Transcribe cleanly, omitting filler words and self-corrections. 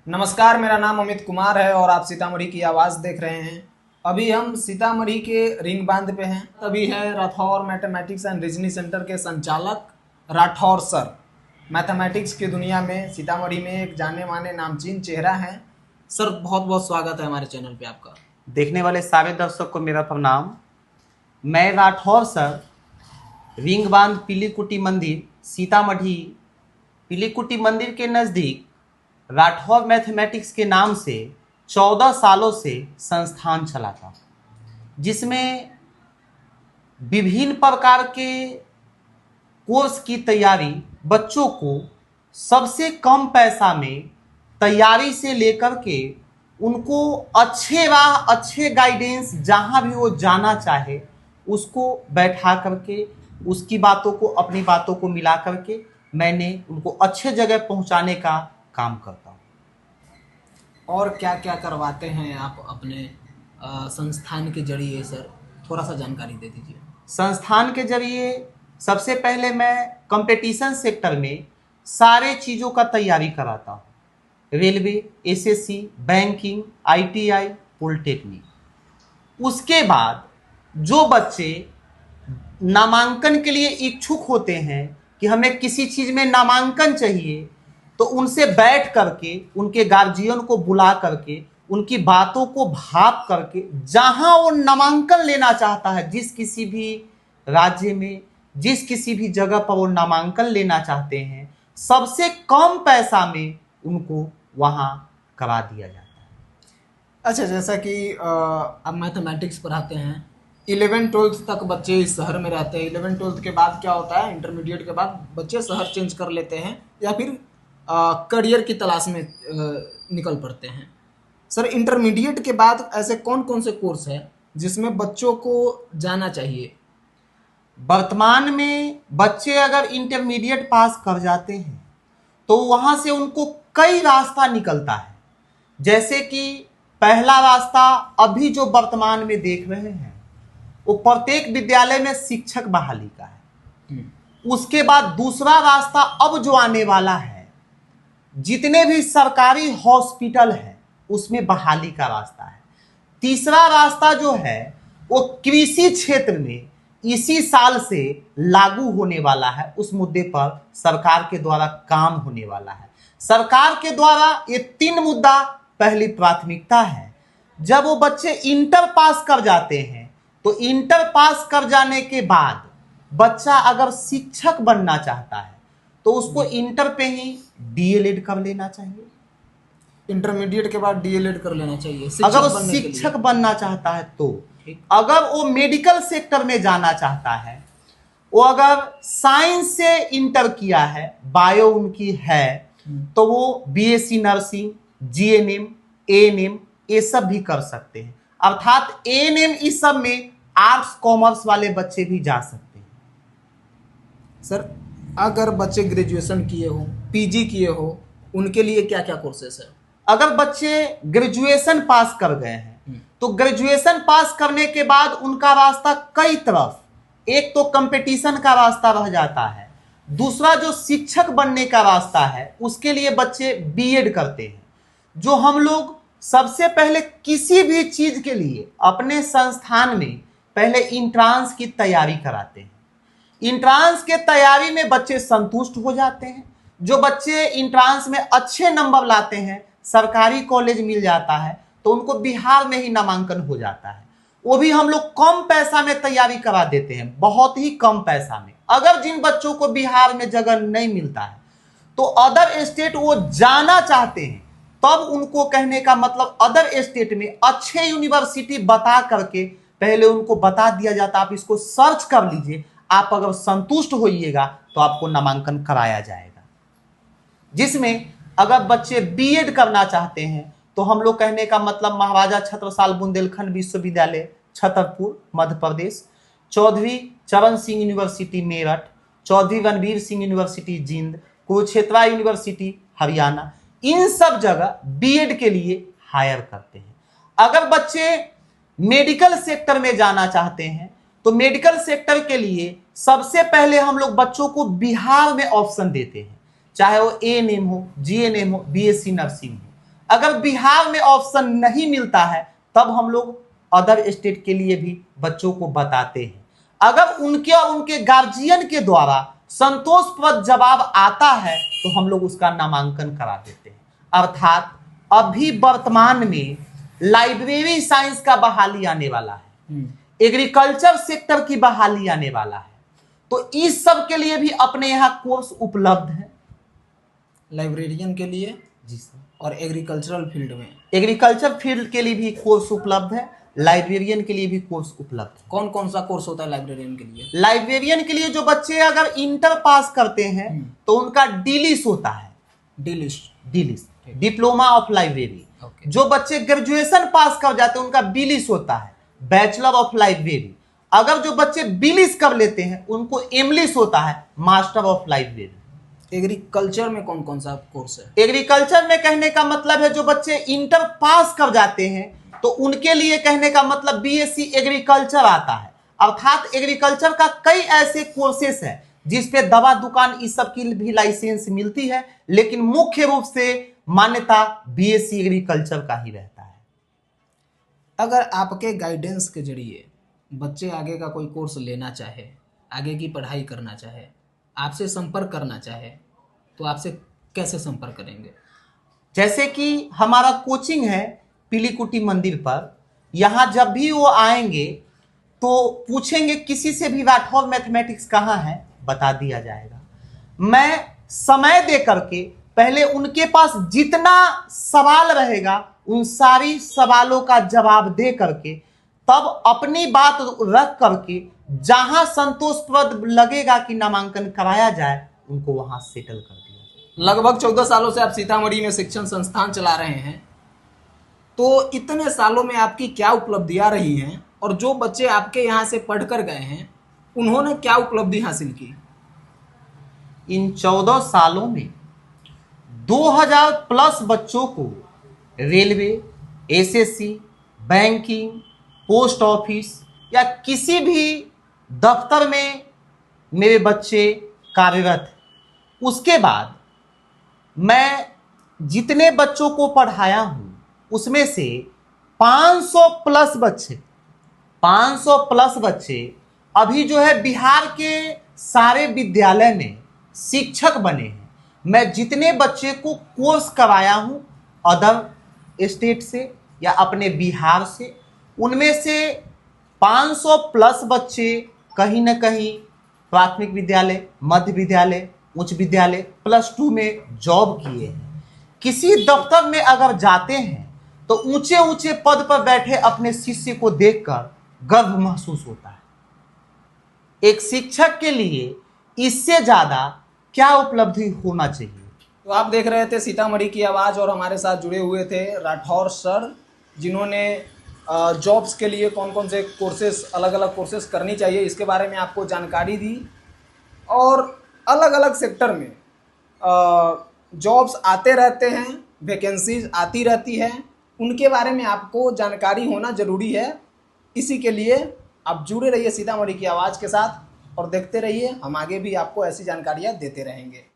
नमस्कार, मेरा नाम अमित कुमार है और आप सीतामढ़ी की आवाज़ देख रहे हैं। अभी हम सीतामढ़ी के रिंग बांध पे हैं। अभी है Rathore mathematics and reasoning centre के संचालक राठौर सर। मैथमेटिक्स की दुनिया में सीतामढ़ी में एक जाने माने नामचीन चेहरा है। सर, बहुत बहुत स्वागत है हमारे चैनल पे आपका। देखने वाले सारे दर्शक को मेरा प्रणाम। मैं राठौर सर, रिंग बांध पीलीकुटी मंदिर सीतामढ़ी, पीलीकुटी मंदिर के नज़दीक राठौर मैथमेटिक्स के नाम से 14 सालों से संस्थान चलाता, जिसमें विभिन्न प्रकार के कोर्स की तैयारी बच्चों को सबसे कम पैसा में तैयारी से लेकर के उनको अच्छे राह अच्छे गाइडेंस जहाँ भी वो जाना चाहे उसको बैठा करके उसकी बातों को अपनी बातों को मिला करके मैंने उनको अच्छे जगह पहुंचाने का काम करता हूँ। और क्या क्या करवाते हैं आप अपने संस्थान के जरिए सर, थोड़ा सा जानकारी दे दीजिए। संस्थान के जरिए सबसे पहले मैं कंपटीशन सेक्टर में सारे चीज़ों का तैयारी कराता हूँ। Railway, SSC, banking, ITI, polytechnic. उसके बाद जो बच्चे नामांकन के लिए इच्छुक होते हैं कि हमें किसी चीज़ में नामांकन चाहिए, तो उनसे बैठ करके उनके गार्जियन को बुला करके उनकी बातों को भाप करके जहां वो नामांकन लेना चाहता है, जिस किसी भी राज्य में जिस किसी भी जगह पर वो नामांकन लेना चाहते हैं, सबसे कम पैसा में उनको वहां करा दिया जाता है। अच्छा, जैसा कि आप मैथमेटिक्स पढ़ाते हैं, 11-12 तक बच्चे इस शहर में रहते हैं। 11-12 के बाद क्या होता है, इंटरमीडिएट के बाद बच्चे शहर चेंज कर लेते हैं या फिर करियर की तलाश में निकल पड़ते हैं। सर, इंटरमीडिएट के बाद ऐसे कौन कौन से कोर्स हैं जिसमें बच्चों को जाना चाहिए? वर्तमान में बच्चे अगर इंटरमीडिएट पास कर जाते हैं तो वहां से उनको कई रास्ता निकलता है। जैसे कि पहला रास्ता अभी जो वर्तमान में देख रहे हैं वो प्रत्येक विद्यालय में शिक्षक बहाली का है। उसके बाद दूसरा रास्ता अब जो आने वाला है, जितने भी सरकारी हॉस्पिटल हैं उसमें बहाली का रास्ता है। तीसरा रास्ता जो है वो कृषि क्षेत्र में इसी साल से लागू होने वाला है। उस मुद्दे पर सरकार के द्वारा काम होने वाला है। सरकार के द्वारा ये 3 मुद्दा पहली प्राथमिकता है। जब वो बच्चे इंटर पास कर जाते हैं तो इंटर पास कर जाने के बाद बच्चा अगर शिक्षक बनना चाहता है तो उसको इंटर पे ही डीएलएड कर लेना चाहिए। इंटरमीडिएट के बाद डीएलएड कर लेना चाहिए अगर वो शिक्षक बनना चाहता है तो। अगर वो मेडिकल सेक्टर में जाना चाहता है, वो अगर साइंस से इंटर किया है, बायो उनकी है, तो वो बीएससी नर्सिंग, जीएनएम, एएनएम ये सब भी कर सकते हैं। अर्थात एएनएम इस सब में आर्ट्स कॉमर्स वाले बच्चे भी जा सकते हैं। सर, अगर बच्चे ग्रेजुएशन किए हो, पीजी किए हो, उनके लिए क्या क्या कोर्सेस है? अगर बच्चे ग्रेजुएशन पास कर गए हैं तो ग्रेजुएशन पास करने के बाद उनका रास्ता कई तरफ, एक तो कंपटीशन का रास्ता रह जाता है, दूसरा जो शिक्षक बनने का रास्ता है उसके लिए बच्चे बीएड करते हैं। जो हम लोग सबसे पहले किसी भी चीज के लिए अपने संस्थान में पहले इंट्रांस की तैयारी कराते हैं। इंट्रांस के तैयारी में बच्चे संतुष्ट हो जाते हैं। जो बच्चे इंट्रांस में अच्छे नंबर लाते हैं, सरकारी कॉलेज मिल जाता है तो उनको बिहार में ही नामांकन हो जाता है। वो भी हम लोग कम पैसा में तैयारी करा देते हैं, बहुत ही कम पैसा में। अगर जिन बच्चों को बिहार में जगह नहीं मिलता है तो अदर स्टेट वो जाना चाहते हैं, तब उनको कहने का मतलब अदर स्टेट में अच्छे यूनिवर्सिटी बता करके पहले उनको बता दिया जाता, आप इसको सर्च कर लीजिए, आप अगर संतुष्ट होइएगा तो आपको नामांकन कराया जाएगा। जिसमें अगर बच्चे बीएड करना चाहते हैं तो हम लोग कहने का मतलब महाराजा छत्रसाल बुंदेलखंड विश्वविद्यालय छतरपुर मध्य Pradesh, Chaudhary Charan Singh university Meerut, Chaudhary Ranbir Singh university Jind, Kurukshetra university Haryana, इन सब जगह बीएड के लिए हायर करते हैं। अगर बच्चे मेडिकल सेक्टर में जाना चाहते हैं तो मेडिकल सेक्टर के लिए सबसे पहले हम लोग बच्चों को बिहार में ऑप्शन देते हैं, चाहे वो एएनएम हो, जीएनएम हो, बीएससी नर्सिंग हो। अगर बिहार में ऑप्शन नहीं मिलता है तब हम लोग अदर स्टेट के लिए भी बच्चों को बताते हैं। अगर उनके और उनके गार्जियन के द्वारा संतोषप्रद जवाब आता है तो हम लोग उसका नामांकन करा देते हैं। अर्थात अभी वर्तमान में लाइब्रेरी साइंस का बहाली आने वाला है, एग्रीकल्चर सेक्टर की बहाली आने वाला है, तो इस सब के लिए भी अपने यहाँ कोर्स उपलब्ध है। लाइब्रेरियन के लिए जी सर। और एग्रीकल्चरल फील्ड में, एग्रीकल्चर फील्ड के लिए भी कोर्स उपलब्ध है, लाइब्रेरियन के लिए भी कोर्स उपलब्ध है। कौन कौन सा कोर्स होता है लाइब्रेरियन के लिए? लाइब्रेरियन के लिए जो बच्चे अगर इंटर पास करते हैं तो उनका डीलिस होता है, डीलिस डिप्लोमा ऑफ लाइब्रेरी। जो बच्चे ग्रेजुएशन पास कर जाते हैं उनका बीलिस होता है, बैचलर ऑफ लाइब्रेरी। अगर जो बच्चे बीलिस कर लेते हैं उनको एमलिस होता है, मास्टर ऑफ लाइब्रेरी। एग्रीकल्चर में कौन कौन सा कोर्स है? एग्रीकल्चर में कहने का मतलब है जो बच्चे इंटर पास कर जाते हैं तो उनके लिए कहने का मतलब बीएससी एग्रीकल्चर आता है। अर्थात एग्रीकल्चर का कई ऐसे कोर्सेस है जिस पे दवा दुकान इस सब की भी लाइसेंस मिलती है, लेकिन मुख्य रूप से मान्यता बीएससी एग्रीकल्चर का ही रहता है। अगर आपके गाइडेंस के जरिए बच्चे आगे का कोई कोर्स लेना चाहे, आगे की पढ़ाई करना चाहे, आपसे संपर्क करना चाहे, तो आपसे कैसे संपर्क करेंगे? जैसे कि हमारा कोचिंग है पीलीकुटी मंदिर पर, यहाँ जब भी वो आएंगे तो पूछेंगे किसी से भी राठौर मैथमेटिक्स कहाँ है, बता दिया जाएगा। मैं समय दे करके पहले उनके पास जितना सवाल रहेगा उन सारी सवालों का जवाब दे करके तब अपनी बात रख करके जहां संतोषप्रद लगेगा कि नामांकन कराया जाए उनको वहां सेटल कर दिया जाए। लगभग 14 सालों से आप सीतामढ़ी में शिक्षण संस्थान चला रहे हैं, तो इतने सालों में आपकी क्या उपलब्धियां रही हैं और जो बच्चे आपके यहाँ से पढ़कर गए हैं उन्होंने क्या उपलब्धि हासिल की? इन 14 सालों में 2000 प्लस बच्चों को railway, SSC, banking, post office या किसी भी दफ्तर में मेरे बच्चे कार्यरत हैं। उसके बाद मैं जितने बच्चों को पढ़ाया हूँ उसमें से 500 प्लस बच्चे अभी जो है बिहार के सारे विद्यालय में शिक्षक बने हैं। मैं जितने बच्चे को कोर्स कराया हूँ अदर स्टेट से या अपने बिहार से, उनमें से 500 प्लस बच्चे कहीं ना कहीं प्राथमिक विद्यालय, मध्य विद्यालय, उच्च विद्यालय, +2 में जॉब किए हैं। किसी दफ्तर में अगर जाते हैं तो ऊंचे ऊंचे पद पर बैठे अपने शिष्य को देखकर गर्व महसूस होता है। एक शिक्षक के लिए इससे ज्यादा क्या उपलब्धि होना चाहिए? तो आप देख रहे थे सीतामढ़ी की आवाज़ और हमारे साथ जुड़े हुए थे राठौर सर, जिन्होंने जॉब्स के लिए कौन कौन से कोर्सेस, अलग अलग कोर्सेस करनी चाहिए इसके बारे में आपको जानकारी दी, और अलग अलग सेक्टर में जॉब्स आते रहते हैं, वैकेंसीज आती रहती है, उनके बारे में आपको जानकारी होना ज़रूरी है। इसी के लिए आप जुड़े रहिए सीतामढ़ी की आवाज़ के साथ और देखते रहिए, हम आगे भी आपको ऐसी जानकारियाँ देते रहेंगे।